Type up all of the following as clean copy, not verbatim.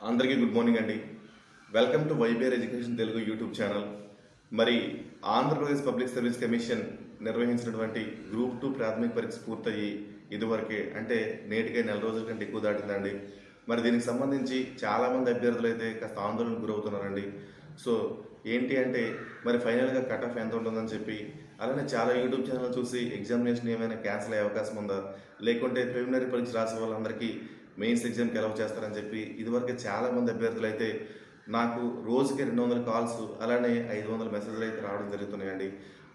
అందరికీ good morning అండి. Welcome to YBR education Telugu YouTube channel. మరి ఆంధ్రప్రదేశ్ పబ్లిక్ సర్వీస్ కమిషన్ నిర్వహించినటువంటి గ్రూప్ 2 ప్రాథమిక పరీక్ష పూర్తయ్యి ఇదివరకే అంటే నేటికే నెల రోజుల కంటే ఎక్కువ దాటిందండి. మరి దీనికి సంబంధించి చాలామంది అభ్యర్థులు అయితే కాస్త ఆందోళనకు గురవుతున్నారండి. సో ఏంటి అంటే మరి ఫైనల్గా కట్ ఆఫ్ ఎంత ఉంటుందని చెప్పి అలానే చాలా యూట్యూబ్ ఛానల్ చూసి ఎగ్జామినేషన్ ఏమైనా క్యాన్సిల్ అయ్యే అవకాశం ఉందా, లేకుంటే ప్రిలిమినరీ పరీక్ష రాసే వాళ్ళందరికీ మెయిన్స్ ఎగ్జామ్కి ఎలా చేస్తారని చెప్పి ఇదివరకే చాలామంది అభ్యర్థులు అయితే నాకు రోజుకి 200 కాల్స్ అలానే 500 మెసేజ్లు అయితే రావడం జరుగుతున్నాయండి.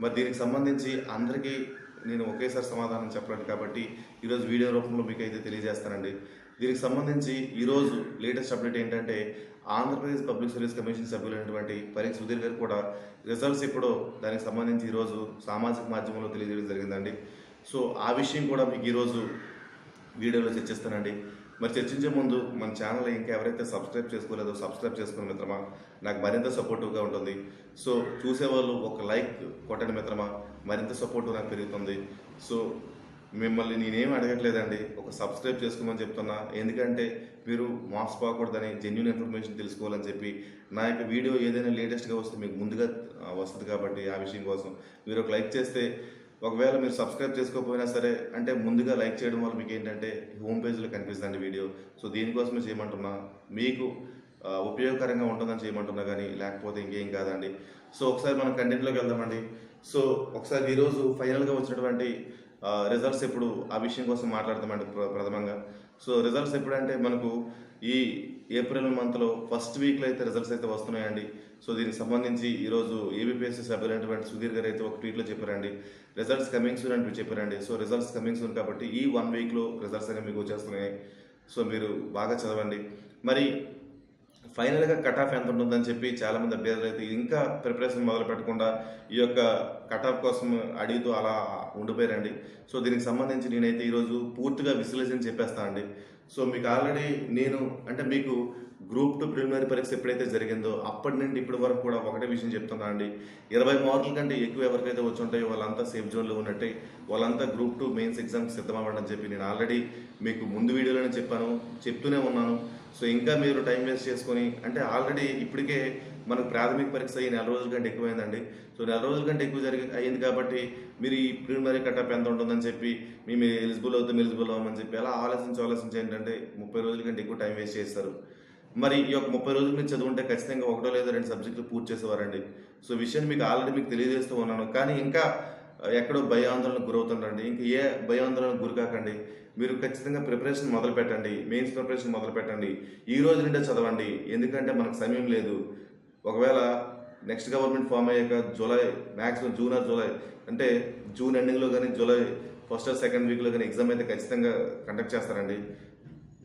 మరి దీనికి సంబంధించి అందరికీ నేను ఒకేసారి సమాధానం చెప్పలేను కాబట్టి ఈరోజు వీడియో రూపంలో మీకు అయితే తెలియజేస్తానండి. దీనికి సంబంధించి ఈరోజు లేటెస్ట్ అప్డేట్ ఏంటంటే ఆంధ్రప్రదేశ్ పబ్లిక్ సర్వీస్ కమిషన్ సభ్యులైనటువంటి పరీక్ష సుధీర్ గారు కూడా రిజల్ట్స్ ఎప్పుడో దానికి సంబంధించి ఈరోజు సామాజిక మాధ్యమంలో తెలియజేయడం జరిగిందండి. సో ఆ విషయం కూడా మీకు ఈరోజు వీడియోలో చర్చిస్తానండి. మరి చర్చించే ముందు మన ఛానల్ ఇంకా ఎవరైతే సబ్స్క్రైబ్ చేసుకోలేదో సబ్స్క్రైబ్ చేసుకున్న మిత్రమా, నాకు మరింత సపోర్టివ్గా ఉంటుంది. సో చూసేవాళ్ళు ఒక లైక్ కొట్టండి మిత్రమా, మరింత సపోర్ట్ నాకు పెరుగుతుంది. సో మిమ్మల్ని నేనేం అడగట్లేదండి, ఒక సబ్స్క్రైబ్ చేసుకోమని చెప్తున్నా. ఎందుకంటే మీరు మోసపోకూడదని, జెన్యూన్ ఇన్ఫర్మేషన్ తెలుసుకోవాలని చెప్పి నా యొక్క వీడియో ఏదైనా లేటెస్ట్గా వస్తే మీకు ముందుగా వస్తుంది కాబట్టి ఆ విషయం కోసం మీరు ఒక లైక్ చేస్తే, ఒకవేళ మీరు సబ్స్క్రైబ్ చేసుకోకపోయినా సరే అంటే ముందుగా లైక్ చేయడం వల్ల మీకు ఏంటంటే హోమ్ పేజ్లో కనిపిస్తుందండి వీడియో. సో దీనికోసమే చేయమంటున్నా, మీకు ఉపయోగకరంగా ఉంటుందని చేయమంటున్నా కానీ లేకపోతే ఇంకేం కాదండి. సో ఒకసారి మనం కంటెంట్లోకి వెళ్దామండి. సో ఒకసారి ఈరోజు ఫైనల్గా వచ్చినటువంటి రిజల్ట్స్ ఎప్పుడు ఆ విషయం కోసం మాట్లాడతామండి ప్రథమంగా. సో రిజల్ట్స్ ఎప్పుడంటే మనకు ఈ ఏప్రిల్ మంత్లో ఫస్ట్ వీక్లో అయితే రిజల్ట్స్ అయితే వస్తున్నాయండి. సో దీనికి సంబంధించి ఈరోజు ఏబిపిఎస్సి సభ్యులైనటువంటి సుధీర్ గారు అయితే ఒక ట్వీట్లో చెప్పారండి, రిజల్ట్స్ కమింగ్ సూన్ అని చెప్పారండి. సో రిజల్ట్స్ కమింగ్ సూన్ కాబట్టి ఈ 1 వీక్లో రిజల్ట్స్ అనేవి మీకు వచ్చేస్తున్నాయి. సో మీరు బాగా చదవండి. మరి ఫైనల్గా కట్ ఆఫ్ ఎంత ఉంటుందని చెప్పి చాలామంది అభ్యర్థులు అయితే ఇంకా ప్రిపరేషన్ మొదలు పెట్టకుండా ఈ యొక్క కట్ ఆఫ్ కోసం అడుగుతూ అలా ఉండిపోయారండి. సో దీనికి సంబంధించి నేనైతే ఈరోజు పూర్తిగా విశ్లేషణ చెప్పేస్తాను అండి. సో మీకు ఆల్రెడీ నేను అంటే మీకు గ్రూప్ 2 ప్రిలిమినరీ పరీక్ష ఎప్పుడైతే జరిగిందో అప్పటి నుండి ఇప్పటి వరకు కూడా ఒకటే విషయం చెప్తున్నా అండి, 20 మార్కుల కంటే ఎక్కువ ఎవరికైతే వచ్చి ఉంటాయో వాళ్ళంతా సేఫ్ జోన్లో ఉన్నట్టే, వాళ్ళంతా గ్రూప్ 2 మెయిన్స్ ఎగ్జామ్కి సిద్ధమవ్వండి అని చెప్పి నేను ఆల్రెడీ మీకు ముందు వీడియోలోనే చెప్పాను, చెప్తూనే ఉన్నాను. సో ఇంకా మీరు టైం వేస్ట్ చేసుకొని అంటే ఆల్రెడీ ఇప్పటికే మనకు ప్రాథమిక పరీక్ష అయ్యి 4 రోజుల కంటే ఎక్కువైందండి. సో 4 రోజుల కంటే ఎక్కువ అయింది కాబట్టి మీరు ఈ ప్రిలిమినరీ కటప్ ఎంత ఉంటుందని చెప్పి మేము ఎలిజిబుల్ అవ్వమని చెప్పి అలా ఆలోచించి ఏంటంటే 30 రోజుల కంటే ఎక్కువ టైం వేస్ట్ చేస్తారు. మరి ఈ యొక్క 30 రోజులు మీరు చదువుంటే ఖచ్చితంగా 1 లేదా 2 సబ్జెక్టులు పూర్తి చేసేవారండి. సో విషయాన్ని మీకు ఆల్రెడీ మీకు తెలియజేస్తూ ఉన్నాను, కానీ ఇంకా ఎక్కడో భయాందోళనకు గురవుతుండండి. ఇంకా ఏ భయాందోళనకు గురికాకండి. మీరు ఖచ్చితంగా ప్రిపరేషన్ మొదలు పెట్టండి, మెయిన్స్ ప్రిపరేషన్ మొదలు పెట్టండి. ఈ రోజు నుండే చదవండి, ఎందుకంటే మనకు సమయం లేదు. ఒకవేళ నెక్స్ట్ గవర్నమెంట్ ఫామ్ అయ్యాక July maximum June or July అంటే జూన్ ఎండింగ్లో కానీ జూలై ఫస్ట్ ఆర్ సెకండ్ వీక్లో కానీ ఎగ్జామ్ అయితే ఖచ్చితంగా కండక్ట్ చేస్తారండి.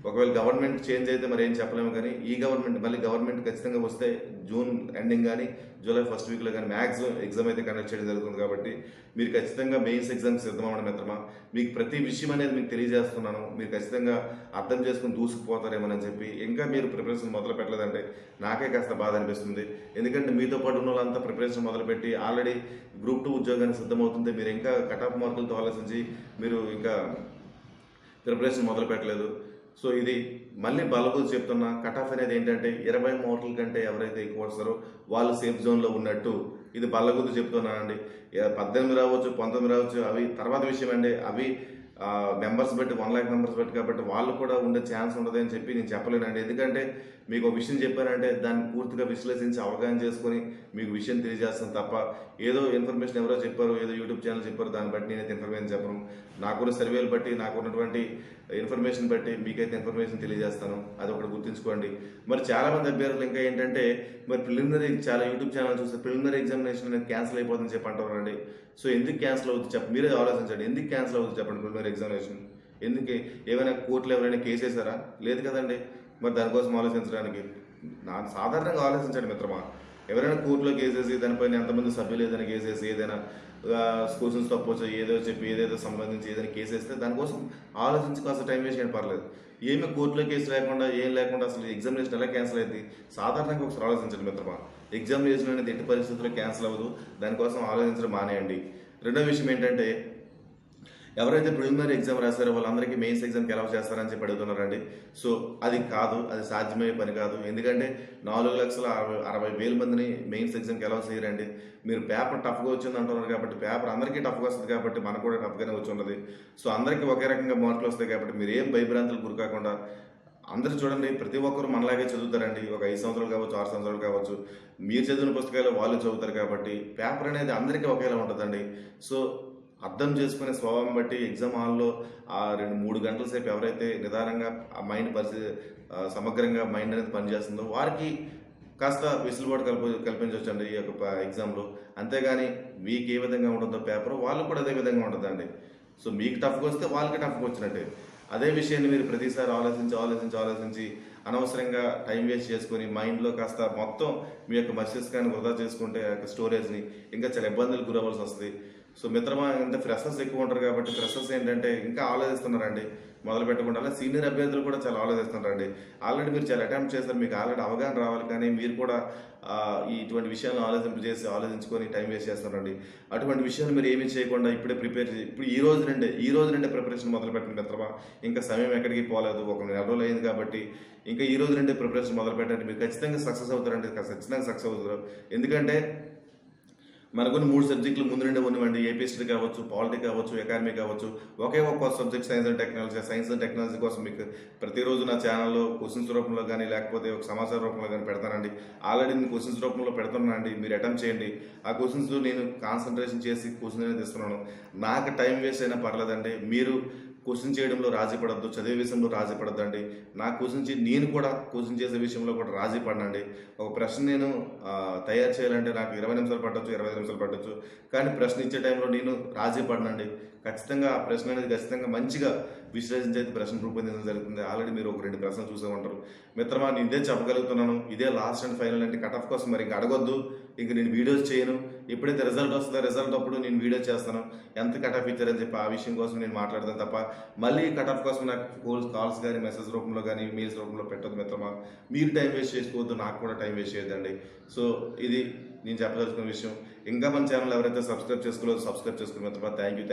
ఒకవేళ గవర్నమెంట్ చేంజ్ అయితే మరి ఏం చెప్పలేము, కానీ ఈ గవర్నమెంట్ ఖచ్చితంగా వస్తే జూన్ ఎండింగ్ కానీ జూలై ఫస్ట్ వీక్లో కానీ మ్యాక్సిమం ఎగ్జామ్ అయితే కండక్ట్ చేయడం జరుగుతుంది. కాబట్టి మీరు ఖచ్చితంగా మెయిన్స్ ఎగ్జామ్కి సిద్ధమవ్వడం మిత్రమా. మీకు ప్రతి విషయం అనేది మీకు తెలియజేస్తున్నాను, మీరు ఖచ్చితంగా అర్థం చేసుకుని దూసుకుపోతారేమోనని చెప్పి ఇంకా మీరు ప్రిపరేషన్ మొదలు పెట్టలేదంటే నాకే కాస్త బాధ అనిపిస్తుంది. ఎందుకంటే మీతో పాటు ఉన్న వాళ్ళంతా ప్రిపరేషన్ మొదలుపెట్టి ఆల్రెడీ గ్రూప్ 2 ఉద్యోగానికి సిద్ధమవుతుంటే మీరు ఇంకా కట్ ఆఫ్ మార్కులతో ఆలోచించి మీరు ఇంకా ప్రిపరేషన్ మొదలు పెట్టలేదు. సో ఇది మళ్ళీ బలగూరు చెప్తున్నా, కట్ ఆఫ్ అనేది ఏంటంటే 20 మార్కుల కంటే ఎవరైతే ఎక్కువ వస్తారో వాళ్ళు సేఫ్ జోన్లో ఉన్నట్టు. ఇది బల్లగుద్దు చెప్తున్నానండి. 18 రావచ్చు, 19 రావచ్చు, అవి తర్వాత విషయం అండి. అవి మెంబర్స్ బట్టి 1 లాక్ మెంబర్స్ బట్టి కాబట్టి వాళ్ళు కూడా ఉండే ఛాన్స్ ఉండదు అని చెప్పి నేను చెప్పలేనండి. ఎందుకంటే మీకు ఒక విషయం చెప్పానంటే దాన్ని పూర్తిగా విశ్లేషించి అవగాహన చేసుకొని మీకు విషయం తెలియజేస్తాను తప్ప ఏదో ఇన్ఫర్మేషన్ ఎవరో చెప్పారు, ఏదో యూట్యూబ్ ఛానల్ చెప్పారు దాన్ని బట్టి నేనైతే ఇన్ఫర్మేషన్ చెప్పను. నాకున్న సర్వేలు బట్టి, నాకున్నటువంటి ఇన్ఫర్మేషన్ బట్టి మీకైతే ఇన్ఫర్మేషన్ తెలియజేస్తాను. అది ఒకటి గుర్తుంచుకోండి. మరి చాలామంది అభ్యర్థులు ఇంకా ఏంటంటే మరి ప్రిలిమినరీ చాలా యూట్యూబ్ ఛానల్ చూస్తే ప్రిలిమినరీ ఎగ్జామినేషన్ అనేది క్యాన్సిల్ అయిపోతుందని చెప్పి అంటారండి. సో ఎందుకు క్యాన్సిల్ అవుతుంది చెప్పండి, మీరే ఆలోచించండి. ఎందుకు క్యాన్సిల్ అవుతుంది చెప్పండి ప్రిలిమినరీ ఎగ్జామినేషన్? ఎందుకు? ఏమైనా కోర్టులో ఎవరైనా కేసు వేసారా? లేదు కదండి. మరి దానికోసం ఆలోచించడానికి సాధారణంగా ఆలోచించండి మిత్రమా. ఎవరైనా కోర్టులో కేసేసి దానిపైన ఎంతమంది సభ్యులు ఏదైనా కేసేసి ఏదైనా క్వశ్చన్స్ తప్పొచ్చు ఏదో చెప్పి ఏదేదో సంబంధించి ఏదైనా కేసేస్తే దానికోసం ఆలోచించి కాస్త టైం వేస్ట్ చేయడం పర్లేదు. ఏమి కోర్టులో కేసు లేకుండా ఏం లేకుండా అసలు ఎగ్జామినేషన్ ఎలా క్యాన్సిల్ అయింది సాధారణంగా ఒకసారి ఆలోచించండి మిత్రమా. ఎగ్జామినేషన్ అనేది ఎట్టి పరిస్థితుల్లో క్యాన్సిల్ అవ్వదు, దానికోసం ఆలోచించడం మానేయండి. రెండో విషయం ఏంటంటే ఎవరైతే ప్రిలిమినరీ ఎగ్జామ్ రాశారో వాళ్ళందరికీ మెయిన్స్ ఎగ్జామ్కి ఎలా చేస్తారని చెప్పి అడుగుతున్నారండి. సో అది కాదు, అది సాధ్యమయ్యే పని కాదు. ఎందుకంటే 4,60,000 మందిని మెయిన్స్ ఎగ్జామ్కి ఎలా చేయరండి. మీరు పేపర్ టఫ్గా వచ్చింది అంటున్నారు కాబట్టి పేపర్ అందరికీ టఫ్గా వస్తుంది కాబట్టి మనకు కూడా టఫ్గానే వచ్చి ఉన్నది. సో అందరికీ ఒకే రకంగా మార్కులు వస్తాయి కాబట్టి మీరు ఏం భయభ్రాంతులు గురి కాకుండా అందరూ చూడండి, ప్రతి ఒక్కరు మనలాగే చదువుతారండి. ఒక 5 సంవత్సరాలు కావచ్చు, 6 సంవత్సరాలు కావచ్చు, మీరు చదివిన పుస్తకాలు వాళ్ళు చదువుతారు కాబట్టి పేపర్ అనేది అందరికీ ఒకేలా ఉంటుందండి. సో అర్థం చేసుకునే స్వభావం బట్టి ఎగ్జామ్ హాల్లో ఆ 2-3 గంటల సేపు ఎవరైతే నిదానంగా ఆ మైండ్ సమగ్రంగా మైండ్ అనేది పనిచేస్తుందో వారికి కాస్త వెసులుబాటు కల్పించవచ్చండి ఈ యొక్క ఎగ్జామ్లో. అంతేగాని మీకు ఏ విధంగా ఉంటుందో పేపర్ వాళ్ళకు కూడా అదే విధంగా ఉంటుందండి. సో మీకు టఫ్గా వస్తే వాళ్ళకి టఫ్గా వచ్చినట్టే. అదే విషయాన్ని మీరు ప్రతిసారి ఆలోచించి అనవసరంగా టైం వేస్ట్ చేసుకొని మైండ్లో కాస్త మొత్తం మీ యొక్క మస్తిష్కాన్ని వృధా చేసుకుంటే ఆ యొక్క స్టోరేజ్ని ఇంకా చాలా ఇబ్బందులకు గురవ్వాల్సి వస్తుంది. సో మిత్రమా అంటే ఫ్రెషర్స్ ఎక్కువ ఉంటారు కాబట్టి ఫ్రెషర్స్ ఏంటంటే ఇంకా ఆలోచిస్తున్నారండి మొదలు పెట్టకుండా. అలా సీనియర్ అభ్యర్థులు కూడా చాలా ఆలోచిస్తున్నారండి. ఆల్రెడీ మీరు చాలా అటెంప్ట్ చేస్తారు, మీకు ఆల్రెడీ అవగాహన రావాలి, కానీ మీరు కూడా ఇటువంటి విషయాలను ఆలోచించుకొని టైం వేస్ట్ చేస్తున్నారండి. అటువంటి విషయాలు మీరు ఏమీ చేయకుండా ఇప్పుడే ప్రిపేర్ చేసి ఇప్పుడు ఈ రోజు నుండే ప్రిపరేషన్ మొదలు పెట్టండి మిత్రమా. ఇంకా సమయం ఎక్కడికి పోలేదు, ఒక నెల రోజులు అయింది కాబట్టి ఇంకా ఈ రోజు నుండే ప్రిపరేషన్ మొదలు పెట్టండి. మీరు ఖచ్చితంగా సక్సెస్ అవుతారండి, ఖచ్చితంగా సక్సెస్ అవుతారు. ఎందుకంటే మనకున్న 3 సబ్జెక్టులు ముందు నుండే ఉన్నవండి. ఏపీ హిస్టరీ కావచ్చు, పాలిటీ కావచ్చు, ఎకానమీ కావచ్చు, ఒకే ఒక సబ్జెక్ట్ సైన్స్ అండ్ టెక్నాలజీ కోసం మీకు ప్రతిరోజు నా ఛానల్లో క్వశ్చన్స్ రూపంలో కానీ లేకపోతే ఒక సమాచార రూపంలో కానీ పెడతానండి. ఆల్రెడీ నేను క్వశ్చన్స్ రూపంలో పెడుతున్నానండి, మీరు అటెంప్ట్ చేయండి. ఆ క్వశ్చన్స్ నేను కాన్సన్ట్రేషన్ చేసి క్వశ్చన్ అనేది ఇస్తున్నాను. నాకు టైం వేస్ట్ అయినా పర్లేదండి, మీరు క్వశ్చన్ చేయడంలో రాజీ పడద్దు, చదివే విషయంలో రాజీ పడద్దండి. నా నేను కూడా క్వశ్చన్ చేసే విషయంలో కూడా రాజీ పడనండి. ఒక ప్రశ్న నేను తయారు చేయాలంటే నాకు 20 నిమిషాలు పట్టచ్చు, 25 నిమిషాలు పట్టచ్చు, కానీ ప్రశ్న ఇచ్చే టైంలో నేను రాజీ పడనండి. ఖచ్చితంగా ఆ ప్రశ్న అనేది ఖచ్చితంగా మంచిగా విశ్లేషించి అయితే ప్రశ్న రూపొందించడం జరుగుతుంది. ఆల్రెడీ మీరు ఒక 2 ప్రశ్నలు చూసే ఉంటారు. మిత్రమా, నేను ఇదే చెప్పగలుగుతున్నాను, ఇదే లాస్ట్ అండ్ ఫైనల్ అంటే కట్ ఆఫ్ కోసం మరి ఇంకా అడగొద్దు. ఇంక నేను వీడియోస్ చేయను. ఎప్పుడైతే రిజల్ట్ వస్తుందో రిజల్ట్ అప్పుడు నేను వీడియో చేస్తాను, ఎంత కట్ ఆఫ్ ఇచ్చారని చెప్పి ఆ విషయం కోసం నేను మాట్లాడతాను తప్ప మళ్ళీ కట్ ఆఫ్ కోసం నాకు కాల్స్ కానీ మెసేజ్ రూపంలో కానీ మెయిల్స్ రూపంలో పెట్టదు మిత్రమా. మీరు టైం వేస్ట్ చేసుకోవద్దు, నాకు కూడా టైం వేస్ట్ చేయొద్దండి. సో ఇది నేను చెప్పదలుచుకున్న విషయం. ఇంకా మన ఛానల్ ఎవరైతే సబ్స్క్రైబ్ చేసుకోలేదో సబ్స్క్రైబ్ చేసుకున్న మిత్రమా. Thank you.